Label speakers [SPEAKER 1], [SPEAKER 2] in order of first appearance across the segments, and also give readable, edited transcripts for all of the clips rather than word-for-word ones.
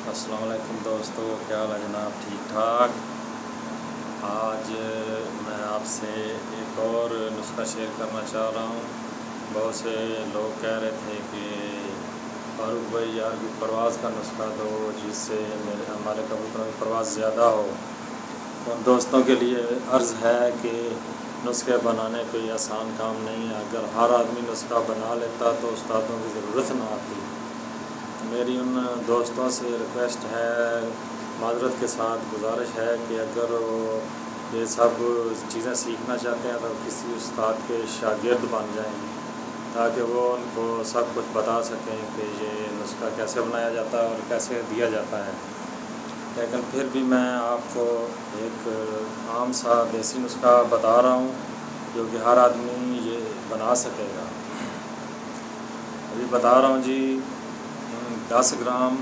[SPEAKER 1] अस्सलाम वालेकुम दोस्तों, क्या हाल है जनाब? ठीक ठाक। आज मैं आपसे एक और नुस्खा शेयर करना चाह रहा हूँ। बहुत से लोग कह रहे थे कि फारूक भाई यार कोई परवाज़ का नुस्खा दो जिससे हमारे कबूतरों की परवाज़ ज़्यादा हो। उन दोस्तों के लिए अर्ज़ है कि नुस्खे बनाने कोई आसान काम नहीं है। अगर हर आदमी नुस्खा बना लेता तो उस्तादों की ज़रूरत ना आती। मेरी उन दोस्तों से रिक्वेस्ट है, माज़रत के साथ गुजारिश है कि अगर वो ये सब चीज़ें सीखना चाहते हैं तो किसी उस्ताद के शागिर्द बन जाएं ताकि वो उनको सब कुछ बता सकें कि ये नुस्खा कैसे बनाया जाता है और कैसे दिया जाता है। लेकिन फिर भी मैं आपको एक आम सा देसी नुस्खा बता रहा हूँ जो कि हर आदमी ये बना सकेगा। अभी बता रहा हूँ जी। 10 ग्राम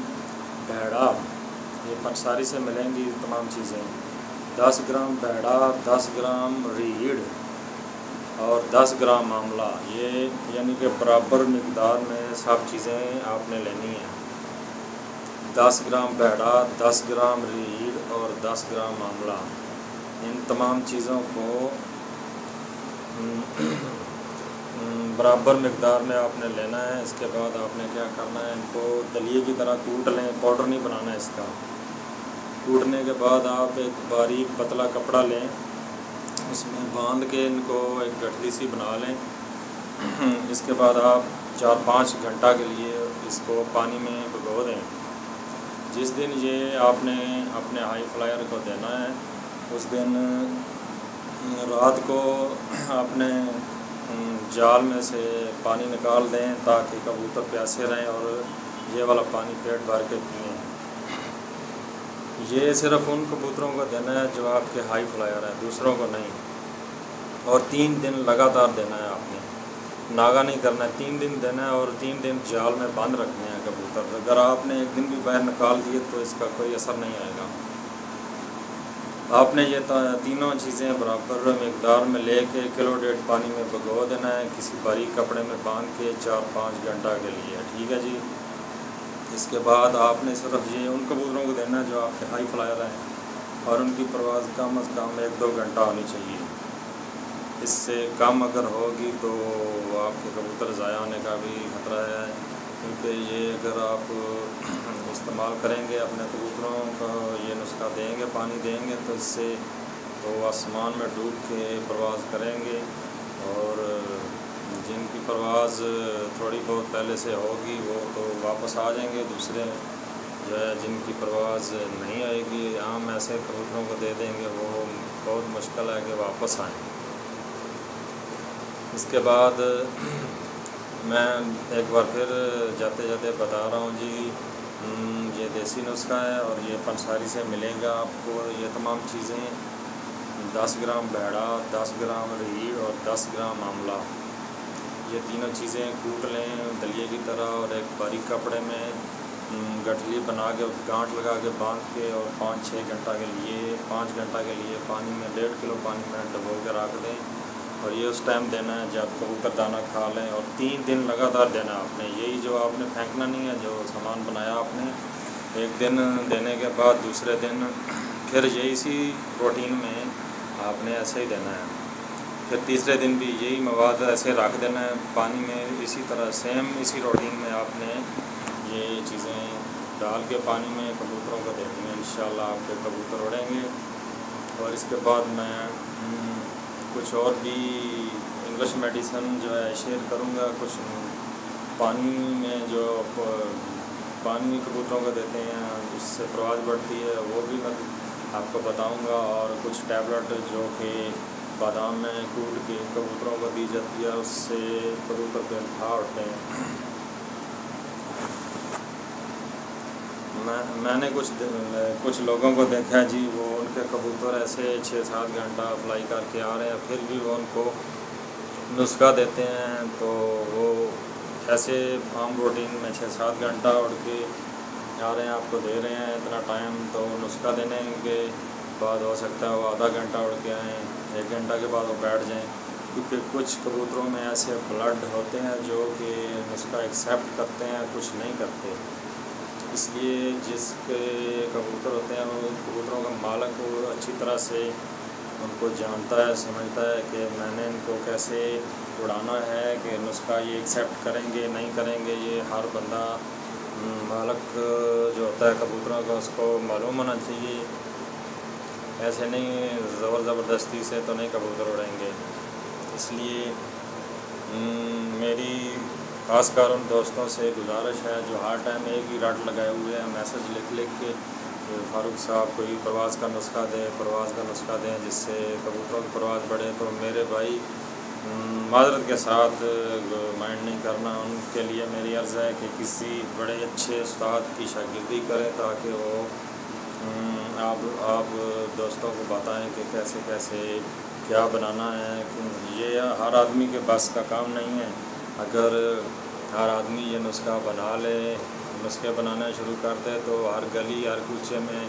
[SPEAKER 1] भैड़ा, ये पंसारी से मिलेंगी तमाम चीज़ें। 10 ग्राम भैड़ा, 10 ग्राम रीढ़ और 10 ग्राम आंवला, ये यानी कि बराबर मिकदार में सब चीज़ें आपने लेनी है। 10 ग्राम भैड़ा, 10 ग्राम रीढ़ और 10 ग्राम आंवला, इन तमाम चीज़ों को बराबर मिकदार में आपने लेना है। इसके बाद आपने क्या करना है, इनको दलिए की तरह कूट लें। पाउडर नहीं बनाना है इसका। कूटने के बाद आप एक बारीक पतला कपड़ा लें, उसमें बांध के इनको एक गठरी सी बना लें। इसके बाद आप 4-5 घंटा के लिए इसको पानी में भिगो दें। जिस दिन ये आपने अपने हाई फ्लायर को देना है उस दिन रात को अपने जाल में से पानी निकाल दें ताकि कबूतर प्यासे रहें और ये वाला पानी पेट भर के पिएँ। ये सिर्फ़ उन कबूतरों को देना है जो आपके हाई फ्लायर हैं, दूसरों को नहीं। और 3 दिन लगातार देना है आपने, नागा नहीं करना है। 3 दिन देना है और 3 दिन जाल में बंद रखने हैं कबूतर। अगर आपने एक दिन भी बाहर निकाल दिए तो इसका कोई असर नहीं आएगा। आपने ये तीनों चीज़ें बराबर मिकदार में लेके 1.5 किलो पानी में भिगो देना है, किसी बारीक कपड़े में बांध के 4-5 घंटा के लिए। ठीक है जी। इसके बाद आपने सिर्फ ये उन कबूतरों को देना है जो आपके हाई फ्लायर हैं और उनकी परवाज़ कम अज़ कम 1-2 घंटा होनी चाहिए। इससे कम अगर होगी तो आपके कबूतर ज़ाया होने का भी खतरा है, क्योंकि ये अगर आप इस्तेमाल करेंगे अपने कबूतरों का, ये नुस्खा देंगे, पानी देंगे तो इससे वो आसमान में डूब के परवाज़ करेंगे और जिनकी परवाज़ थोड़ी बहुत पहले से होगी वो तो वापस आ जाएंगे। दूसरे जो है जिनकी परवाज़ नहीं आएगी, आम ऐसे कबूतरों को दे देंगे, वो बहुत मुश्किल है कि वापस आएँ। इसके बाद मैं एक बार फिर जाते जाते बता रहा हूँ जी, ये देसी नुस्खा है और ये पंसारी से मिलेगा आपको। ये तमाम चीज़ें 10 ग्राम भैड़ा, 10 ग्राम रीढ़ और 10 ग्राम आंवला, ये तीनों चीज़ें कूट लें दलिए की तरह और एक बारीक कपड़े में गठरी बना के गांठ लगा के बांध के और 5-6 घंटा के लिए 5 घंटा के लिए पानी में 1.5 किलो पानी में डुबो के रख दें। और ये उस टाइम देना है जब कबूतर दाना खा लें और 3 दिन लगातार देना आपने। यही जो आपने फेंकना नहीं है, जो सामान बनाया आपने, एक दिन देने के बाद दूसरे दिन फिर यही सी प्रोटीन में आपने ऐसे ही देना है। फिर तीसरे दिन भी यही मवाद ऐसे रख देना है पानी में, इसी तरह सेम इसी रूटीन में आपने ये चीज़ें डाल के पानी में कबूतरों को देनी है। इंशाल्लाह आपके कबूतर उड़ेंगे। और इसके बाद मैं कुछ और भी इंग्लिश मेडिसिन जो है शेयर करूँगा। कुछ पानी में जो पानी कबूतरों को देते हैं जिससे परवाज़ बढ़ती है वो भी मैं आपको बताऊँगा। और कुछ टैबलेट जो कि बादाम में कूट के कबूतरों को दी जाती है, उससे कबूतर पे खा उठते हैं। मैंने कुछ लोगों को देखा है जी, वो उनके कबूतर ऐसे 6-7 घंटा फ्लाई करके आ रहे हैं, फिर भी वो उनको नुस्खा देते हैं तो वो ऐसे फार्म रूटीन में 6-7 घंटा उड़ के आ रहे हैं, आपको दे रहे हैं इतना टाइम, तो नुस्खा देने के बाद हो सकता है वो आधा घंटा उड़ के आएँ, 1 घंटा के बाद वो बैठ जाएँ। क्योंकि कुछ कबूतरों में ऐसे ब्लड होते हैं जो कि नुस्खा एक्सेप्ट करते हैं, कुछ नहीं करते। اس لیے جس کے کبوتر ہوتے ہیں وہ کبوتروں کا مالک وہ اچھی طرح سے ان کو جانتا ہے، سمجھتا ہے کہ میں نے ان کو کیسے اڑانا ہے، کہ نسخہ یہ ایکسیپٹ کریں گے نہیں کریں گے، یہ ہر بندہ مالک جو ہوتا ہے کبوتروں کا اس کو معلوم ہونا چاہیے۔ ایسے نہیں زبردستی سے تو نہیں کبوتر اڑیں گے۔ اس لیے میری خاص کر ان دوستوں سے گزارش ہے جو ہر ٹائم ایک ہی رٹ لگائے ہوئے ہیں، میسج لکھ کے فاروق صاحب کوئی پرواز کا نسخہ دیں جس سے کبوتروں کی پرواز بڑھے، تو میرے بھائی معذرت کے ساتھ مائنڈ نہیں کرنا، ان کے لیے میری عرض ہے کہ کسی بڑے اچھے استاد کی شاگردی کریں تاکہ وہ آپ دوستوں کو بتائیں کہ کیسے کیا بنانا ہے۔ یہ ہر آدمی کے بس کا کام نہیں ہے۔ اگر ہر آدمی یہ نسخہ بنا لے، نسخے بنانا شروع کر دے تو ہر گلی ہر کوچے میں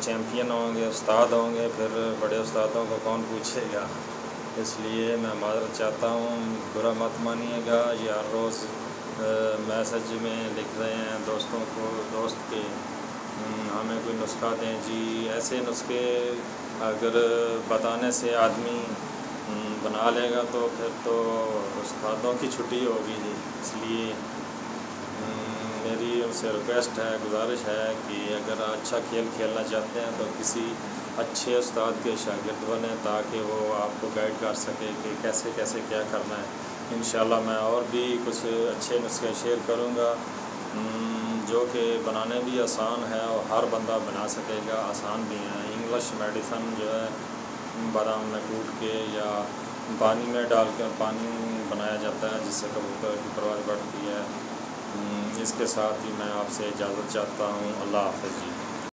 [SPEAKER 1] چیمپئن ہوں گے، استاد ہوں گے، پھر بڑے استادوں کو کون پوچھے گا۔ اس لیے میں معذرت چاہتا ہوں، برا مت مانیے گا۔ یہ ہر روز میسج میں لکھ رہے ہیں دوستوں کو، دوست کے ہمیں کوئی نسخہ دیں جی۔ ایسے نسخے اگر بتانے سے آدمی بنا لے گا تو پھر تو استادوں کی چھٹی ہوگی جی۔ اس لیے میری ان سے ریکویسٹ ہے، گزارش ہے کہ اگر اچھا کھیل کھیلنا چاہتے ہیں تو کسی اچھے استاد کے شاگرد بنیں تاکہ وہ آپ کو گائیڈ کر سکے کہ کیسے کیا کرنا ہے۔ انشاءاللہ میں اور بھی کچھ اچھے نسخے شیئر کروں گا جو کہ بنانے بھی آسان ہے اور ہر بندہ بنا سکے گا، آسان بھی ہیں۔ انگلش میڈیسن جو ہے بادام میں کوٹ کے یا پانی میں ڈال کر پانی بنایا جاتا ہے جس سے کبوتر کی پرواز بڑھتی ہے۔ اس کے ساتھ ہی میں آپ سے اجازت چاہتا ہوں۔ اللہ حافظ جی۔